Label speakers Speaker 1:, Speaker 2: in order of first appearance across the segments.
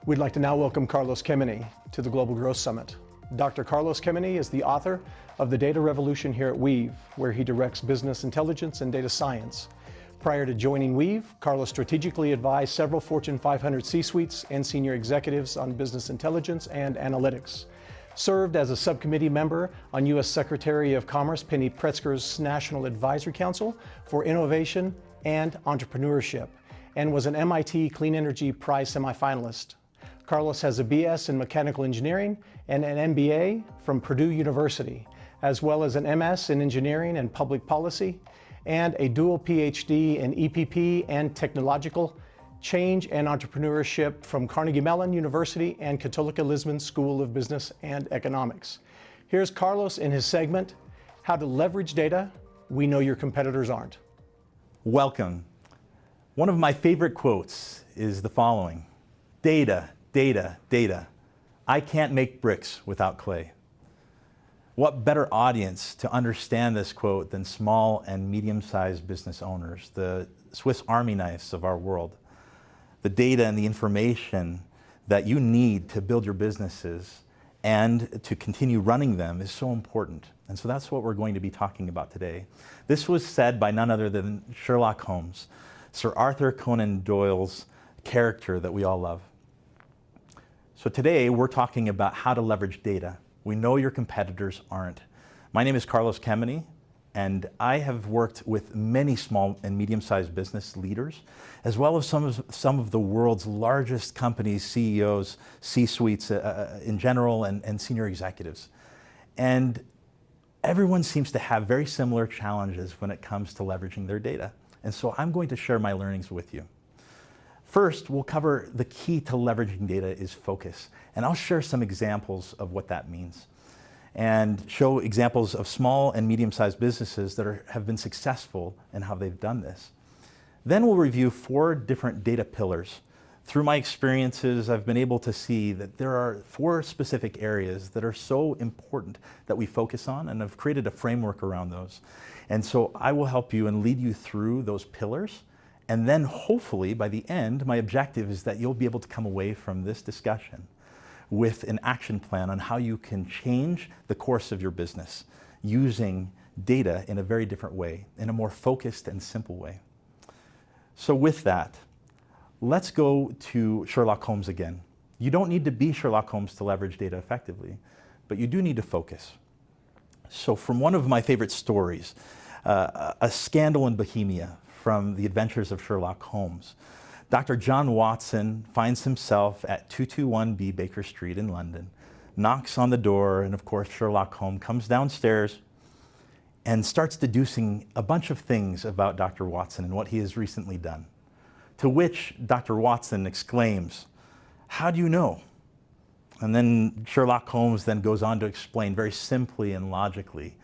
Speaker 1: We'd like to now welcome Carlos Kemeny to the Global Growth Summit. Dr. Carlos Kemeny is the author of The Data Revolution here at Weave, where he directs business intelligence and data science. Prior to joining Weave, Carlos strategically advised several Fortune 500 C-suites and senior executives on business intelligence and analytics. Served as a subcommittee member on U.S. Secretary of Commerce Penny Pritzker's National Advisory Council for Innovation and Entrepreneurship, and was an MIT Clean Energy Prize semifinalist. Carlos has a BS in Mechanical Engineering and an MBA from Purdue University, as well as an MS in Engineering and Public Policy, and a dual PhD in EPP and Technological Change and Entrepreneurship from Carnegie Mellon University and Cattolica Lisbon School of Business and Economics. Here's Carlos in his segment, How to Leverage Data We Know Your Competitors Aren't.
Speaker 2: Welcome. One of my favorite quotes is the following: data, data, data. I can't make bricks without clay. What better audience to understand this quote than small and medium-sized business owners, the Swiss Army knives of our world. The data and the information that you need to build your businesses and to continue running them is so important. And so that's what we're going to be talking about today. This was said by none other than Sherlock Holmes, Sir Arthur Conan Doyle's character that we all love. So today we're talking about how to leverage data. We know your competitors aren't. My name is Carlos Kemeny, and I have worked with many small and medium-sized business leaders, as well as some of the world's largest companies, CEOs, C-suites in general, and senior executives. And everyone seems to have very similar challenges when it comes to leveraging their data. And so I'm going to share my learnings with you. First, we'll cover the key to leveraging data is focus, and I'll share some examples of what that means and show examples of small and medium-sized businesses that have been successful and how they've done this. Then we'll review 4 different data pillars. Through my experiences, I've been able to see that there are 4 specific areas that are so important that we focus on, and I've created a framework around those. And so I will help you and lead you through those pillars. And then hopefully by the end, my objective is that you'll be able to come away from this discussion with an action plan on how you can change the course of your business using data in a very different way, in a more focused and simple way. So with that, let's go to Sherlock Holmes again. You don't need to be Sherlock Holmes to leverage data effectively, but you do need to focus. So from one of my favorite stories, a scandal in Bohemia, from The Adventures of Sherlock Holmes. Dr. John Watson finds himself at 221B Baker Street in London, knocks on the door, and of course Sherlock Holmes comes downstairs and starts deducing a bunch of things about Dr. Watson and what he has recently done. To which Dr. Watson exclaims, "How do you know?" And then Sherlock Holmes then goes on to explain very simply and logically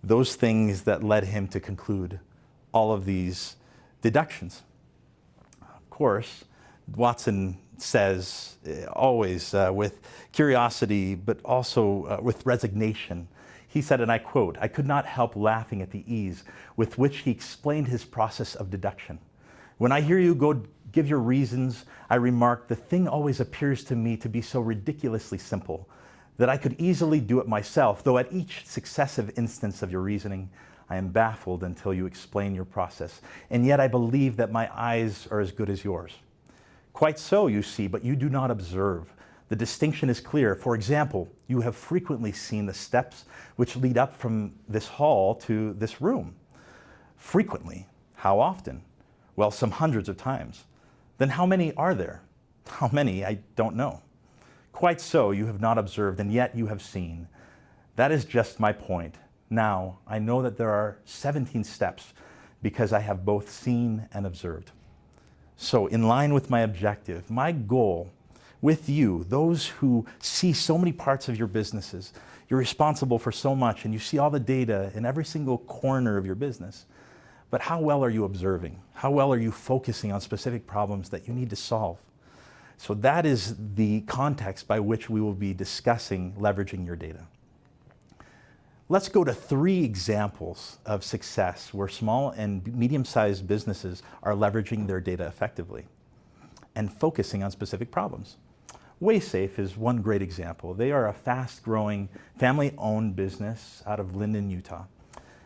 Speaker 2: those things that led him to conclude all of these deductions. Of course, Watson says, always with curiosity, but also with resignation, he said, and I quote, "I could not help laughing at the ease with which he explained his process of deduction. When I hear you go give your reasons, I remark, the thing always appears to me to be so ridiculously simple that I could easily do it myself, though at each successive instance of your reasoning, I am baffled until you explain your process, and yet I believe that my eyes are as good as yours. Quite so, you see, but you do not observe. The distinction is clear. For example, you have frequently seen the steps which lead up from this hall to this room. Frequently. How often? Well, some hundreds of times. Then how many are there? How many? I don't know. Quite so, you have not observed, and yet you have seen. That is just my point. Now, I know that there are 17 steps because I have both seen and observed. So in line with my objective, my goal with you, those who see so many parts of your businesses, you're responsible for so much and you see all the data in every single corner of your business, but how well are you observing? How well are you focusing on specific problems that you need to solve? So that is the context by which we will be discussing leveraging your data. Let's go to 3 examples of success where small and medium-sized businesses are leveraging their data effectively and focusing on specific problems. Waysafe is one great example. They are a fast-growing, family-owned business out of Linden, Utah.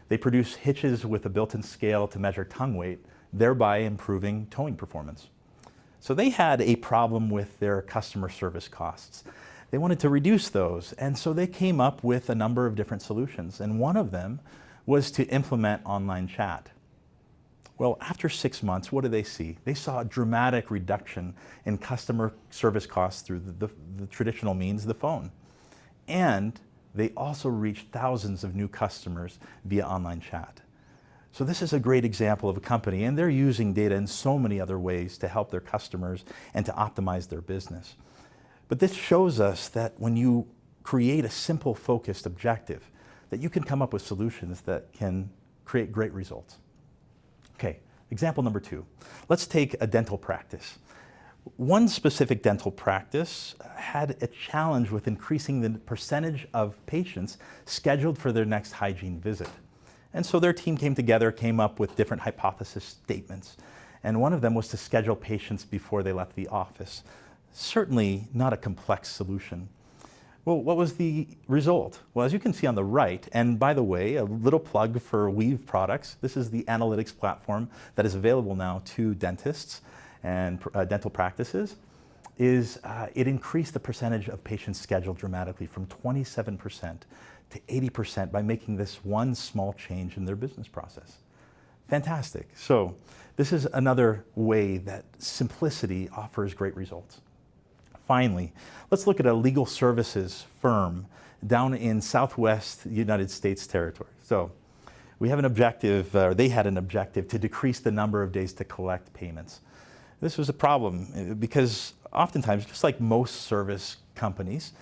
Speaker 2: They produce hitches with a built-in scale to measure tongue weight, thereby improving towing performance. So they had a problem with their customer service costs. They wanted to reduce those, and so they came up with a number of different solutions, and one of them was to implement online chat. Well, after 6 months, what did they see? They saw a dramatic reduction in customer service costs through the traditional means, the phone. And they also reached thousands of new customers via online chat. So this is a great example of a company, and they're using data in so many other ways to help their customers and to optimize their business. But this shows us that when you create a simple, focused objective, that you can come up with solutions that can create great results. Okay, example number 2. Let's take a dental practice. One specific dental practice had a challenge with increasing the percentage of patients scheduled for their next hygiene visit. And so their team came together, came up with different hypothesis statements. And one of them was to schedule patients before they left the office. Certainly not a complex solution. Well, what was the result? Well, as you can see on the right, and by the way, a little plug for Weave products. This is the analytics platform that is available now to dentists and dental practices. It increased the percentage of patients scheduled dramatically from 27% to 80% by making this one small change in their business process. Fantastic. So this is another way that simplicity offers great results. Finally, let's look at a legal services firm down in Southwest United States territory. So we have an objective, or they had an objective, to decrease the number of days to collect payments. This was a problem because oftentimes, just like most service companies,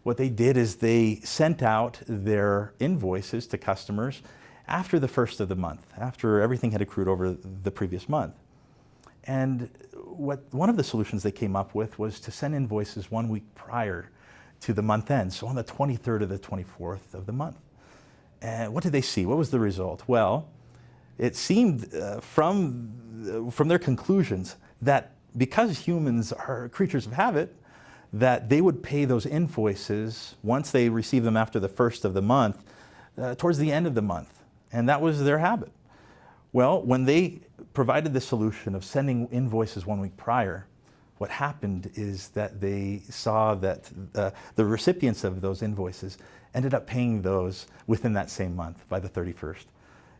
Speaker 2: what they did is they sent out their invoices to customers after the first of the month, after everything had accrued over the previous month. And one of the solutions they came up with was to send invoices 1 week prior to the month end, so on the 23rd or the 24th of the month. And what did they see? What was the result? Well, it seemed from their conclusions that because humans are creatures of habit, that they would pay those invoices once they receive them after the first of the month, towards the end of the month. And that was their habit. Well, when they provided the solution of sending invoices 1 week prior, what happened is that they saw that the recipients of those invoices ended up paying those within that same month by the 31st.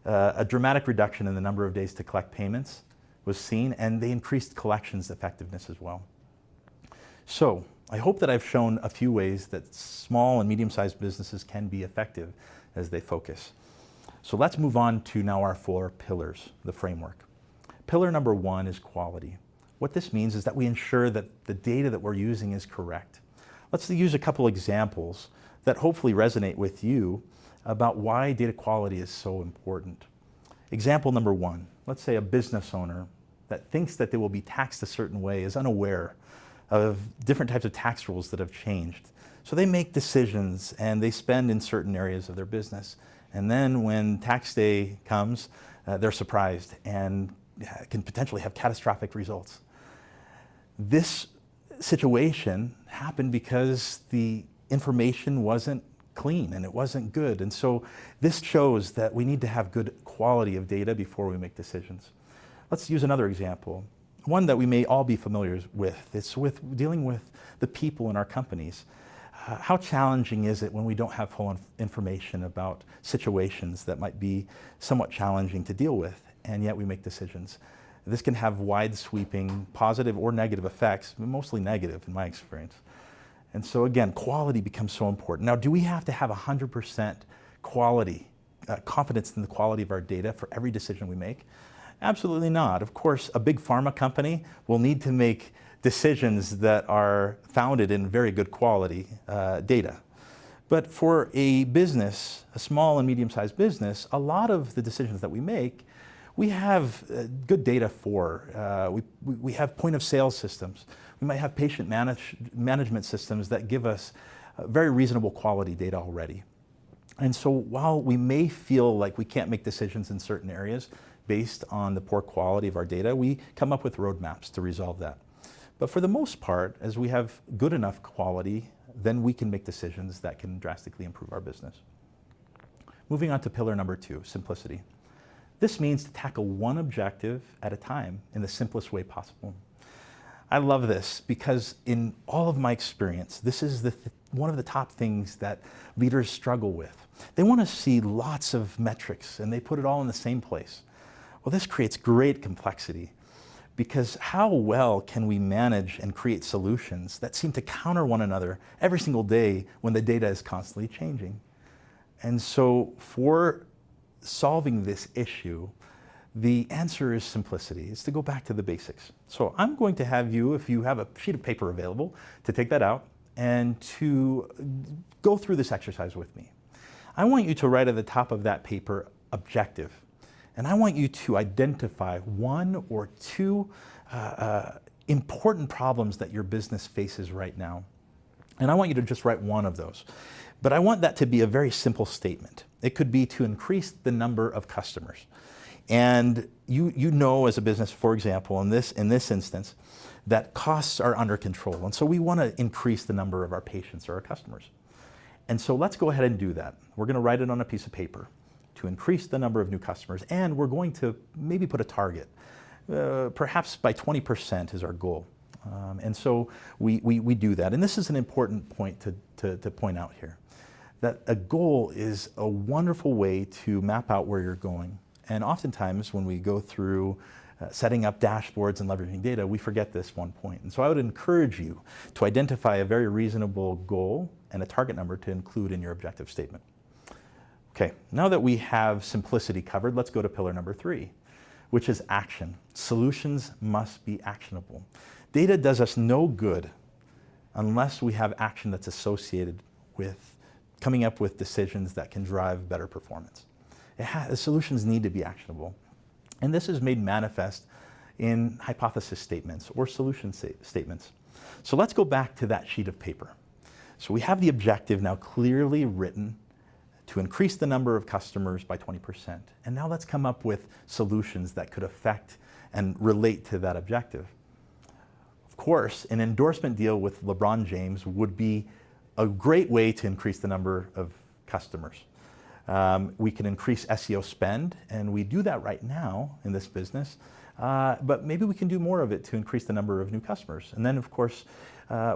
Speaker 2: A dramatic reduction in the number of days to collect payments was seen, and they increased collections effectiveness as well. So I hope that I've shown a few ways that small and medium-sized businesses can be effective as they focus. So let's move on to now our 4 pillars, the framework. Pillar number 1 is quality. What this means is that we ensure that the data that we're using is correct. Let's use a couple examples that hopefully resonate with you about why data quality is so important. Example number 1, let's say a business owner that thinks that they will be taxed a certain way is unaware of different types of tax rules that have changed. So they make decisions and they spend in certain areas of their business. And then when tax day comes, they're surprised and can potentially have catastrophic results. This situation happened because the information wasn't clean and it wasn't good. And so this shows that we need to have good quality of data before we make decisions. Let's use another example, one that we may all be familiar with. It's with dealing with the people in our companies. How challenging is it when we don't have full information about situations that might be somewhat challenging to deal with, and yet we make decisions? This can have wide-sweeping positive or negative effects, but mostly negative in my experience. And so again, quality becomes so important. Now, do we have to have 100% quality, confidence in the quality of our data for every decision we make? Absolutely not. Of course, a big pharma company will need to make decisions that are founded in very good quality data. But for a business, a small and medium-sized business, a lot of the decisions that we make, we have good data for. We have point-of-sale systems. We might have patient management systems that give us very reasonable quality data already. And so while we may feel like we can't make decisions in certain areas based on the poor quality of our data, we come up with roadmaps to resolve that. But for the most part, as we have good enough quality, then we can make decisions that can drastically improve our business. Moving on to pillar number 2, simplicity. This means to tackle one objective at a time in the simplest way possible. I love this because in all of my experience, this is one of the top things that leaders struggle with. They want to see lots of metrics and they put it all in the same place. Well, this creates great complexity because how well can we manage and create solutions that seem to counter one another every single day when the data is constantly changing? And so for solving this issue, the answer is simplicity. It's to go back to the basics. So I'm going to have you, if you have a sheet of paper available, to take that out and to go through this exercise with me. I want you to write at the top of that paper, objective. And I want you to identify one or two important problems that your business faces right now. And I want you to just write one of those. But I want that to be a very simple statement. It could be to increase the number of customers. And you know as a business, for example, in this instance, that costs are under control. And so we want to increase the number of our patients or our customers. And so let's go ahead and do that. We're going to write it on a piece of paper to increase the number of new customers. And we're going to maybe put a target. Perhaps by 20% is our goal. And so we do that. And this is an important point to point out here, that a goal is a wonderful way to map out where you're going. And oftentimes when we go through setting up dashboards and leveraging data, we forget this one point. And so I would encourage you to identify a very reasonable goal and a target number to include in your objective statement. Okay, now that we have simplicity covered, let's go to pillar number 3, which is action. Solutions must be actionable. Data does us no good unless we have action that's associated with coming up with decisions that can drive better performance. The solutions need to be actionable. And this is made manifest in hypothesis statements or solution statements. So let's go back to that sheet of paper. So we have the objective now clearly written to increase the number of customers by 20%. And now let's come up with solutions that could affect and relate to that objective. Of course, an endorsement deal with LeBron James would be a great way to increase the number of customers. We can increase SEO spend, and we do that right now in this business, but maybe we can do more of it to increase the number of new customers. And then, of course,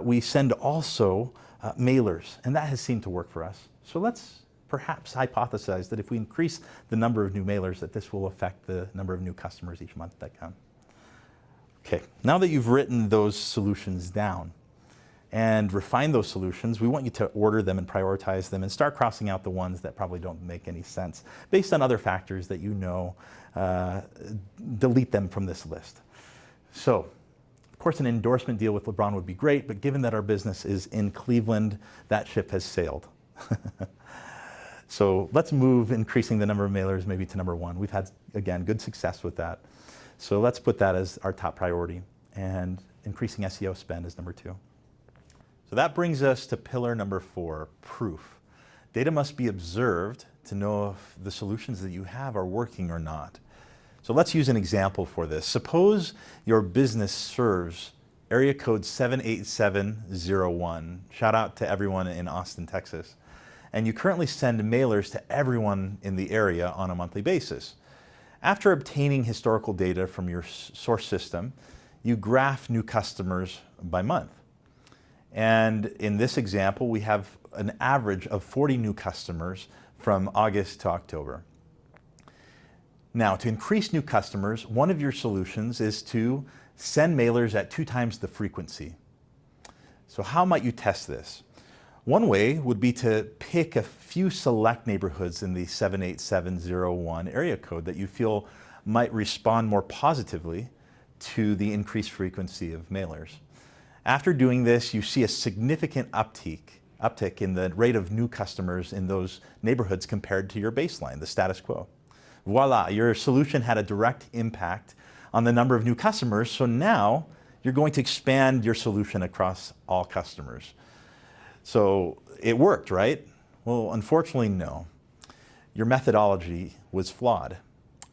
Speaker 2: we send also mailers, and that has seemed to work for us. So let's perhaps hypothesize that if we increase the number of new mailers, that this will affect the number of new customers each month that come. Okay, now that you've written those solutions down and refined those solutions, we want you to order them and prioritize them and start crossing out the ones that probably don't make any sense based on other factors that you know. Delete them from this list. So, of course, an endorsement deal with LeBron would be great, but given that our business is in Cleveland, that ship has sailed. So let's move increasing the number of mailers maybe to number 1. We've had, again, good success with that. So let's put that as our top priority, and increasing SEO spend as number 2. So that brings us to pillar number 4, proof. Data must be observed to know if the solutions that you have are working or not. So let's use an example for this. Suppose your business serves area code 78701. Shout out to everyone in Austin, Texas. And you currently send mailers to everyone in the area on a monthly basis. After obtaining historical data from your source system, you graph new customers by month. And in this example, we have an average of 40 new customers from August to October. Now, to increase new customers, one of your solutions is to send mailers at 2 times the frequency. So how might you test this? One way would be to pick a few select neighborhoods in the 78701 area code that you feel might respond more positively to the increased frequency of mailers. After doing this, you see a significant uptick in the rate of new customers in those neighborhoods compared to your baseline, the status quo. Voila, your solution had a direct impact on the number of new customers, so now you're going to expand your solution across all customers. So it worked, right? Well, unfortunately, no. your methodology was flawed.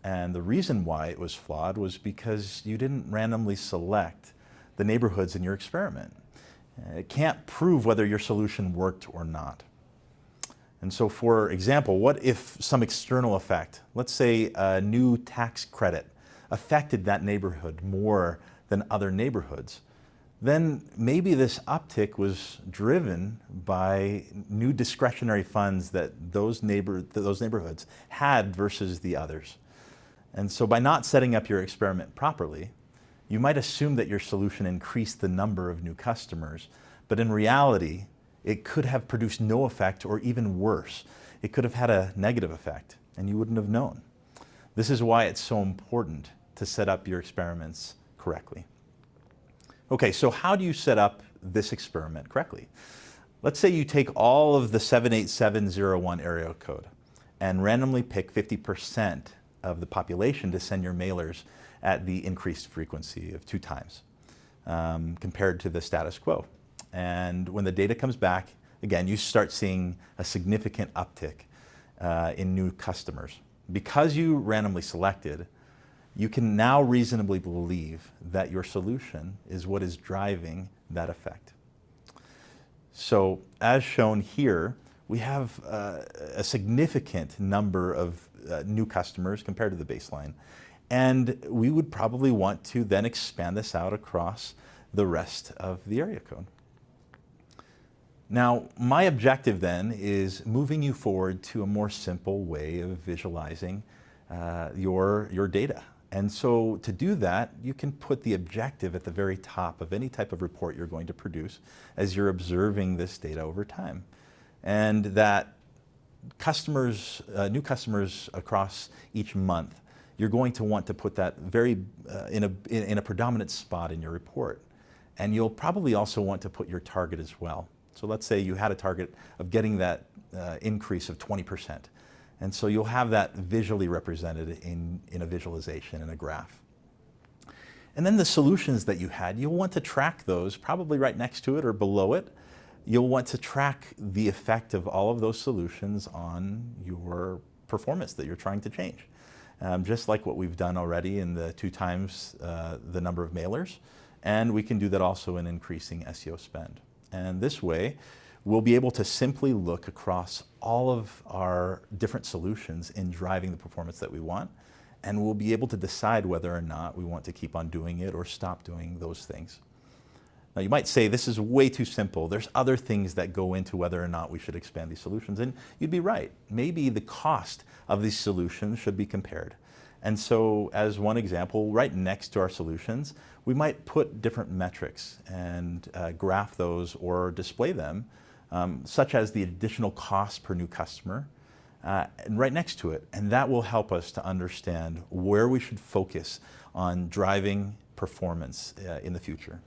Speaker 2: And the reason why it was flawed was because you didn't randomly select the neighborhoods in your experiment. It can't prove whether your solution worked or not. And so, for example, what if some external effect, let's say a new tax credit, affected that neighborhood more than other neighborhoods? Then maybe this uptick was driven by new discretionary funds that those neighborhoods had versus the others. And so by not setting up your experiment properly, you might assume that your solution increased the number of new customers, but in reality, it could have produced no effect, or even worse, it could have had a negative effect, and you wouldn't have known. This is why it's so important to set up your experiments correctly. Okay, so how do you set up this experiment correctly? Let's say you take all of the 78701 area code and randomly pick 50% of the population to send your mailers at the increased frequency of 2 times compared to the status quo. And when the data comes back, again, you start seeing a significant uptick in new customers. Because you randomly selected, you can now reasonably believe that your solution is what is driving that effect. So as shown here, we have a significant number of new customers compared to the baseline. And we would probably want to then expand this out across the rest of the area code. Now, my objective then is moving you forward to a more simple way of visualizing your data. And so to do that, you can put the objective at the very top of any type of report you're going to produce as you're observing this data over time. And that customers, new customers across each month, you're going to want to put that very in a predominant spot in your report. And you'll probably also want to put your target as well. So let's say you had a target of getting that increase of 20%. And so you'll have that visually represented in a visualization, in a graph. And then the solutions that you had, you'll want to track those probably right next to it or below it. You'll want to track the effect of all of those solutions on your performance that you're trying to change. Just like what we've done already in the 2 times the number of mailers. And we can do that also in increasing SEO spend. And this way, we'll be able to simply look across all of our different solutions in driving the performance that we want, and we'll be able to decide whether or not we want to keep on doing it or stop doing those things. Now, you might say, this is way too simple. There's other things that go into whether or not we should expand these solutions, and you'd be right. Maybe the cost of these solutions should be compared. And so, as one example, right next to our solutions, we might put different metrics and graph those or display them, such as the additional cost per new customer, and right next to it. And that will help us to understand where we should focus on driving performance in the future.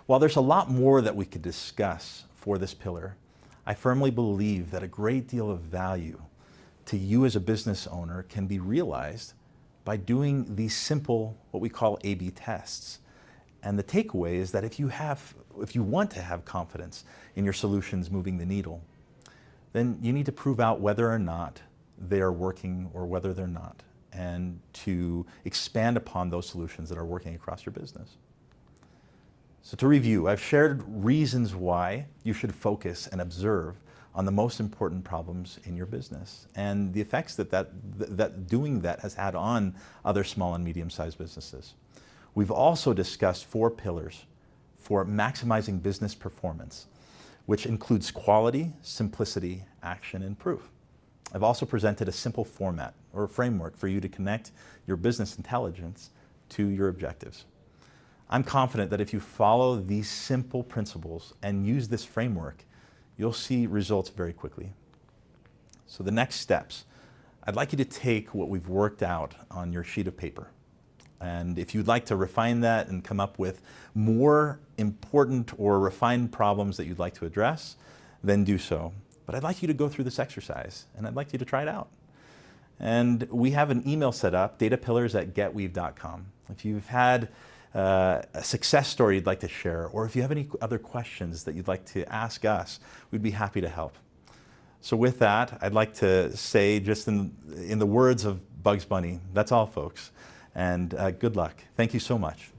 Speaker 2: While there's a lot more that we could discuss for this pillar, I firmly believe that a great deal of value to you as a business owner can be realized by doing these simple, what we call A/B tests. And the takeaway is that if you want to have confidence in your solutions moving the needle, then you need to prove out whether or not they are working or whether they're not, and to expand upon those solutions that are working across your business. So to review, I've shared reasons why you should focus and observe on the most important problems in your business and the effects that doing that has had on other small and medium-sized businesses. We've also discussed 4 pillars for maximizing business performance, which includes quality, simplicity, action, and proof. I've also presented a simple format or a framework for you to connect your business intelligence to your objectives. I'm confident that if you follow these simple principles and use this framework, you'll see results very quickly. So the next steps, I'd like you to take what we've worked out on your sheet of paper. And if you'd like to refine that and come up with more important or refined problems that you'd like to address, then do so. But I'd like you to go through this exercise, and I'd like you to try it out. And we have an email set up, datapillars@getweave.com. If you've had a success story you'd like to share, or if you have any other questions that you'd like to ask us, we'd be happy to help. So with that, I'd like to say, just in the words of Bugs Bunny, that's all, folks. And good luck. Thank you so much.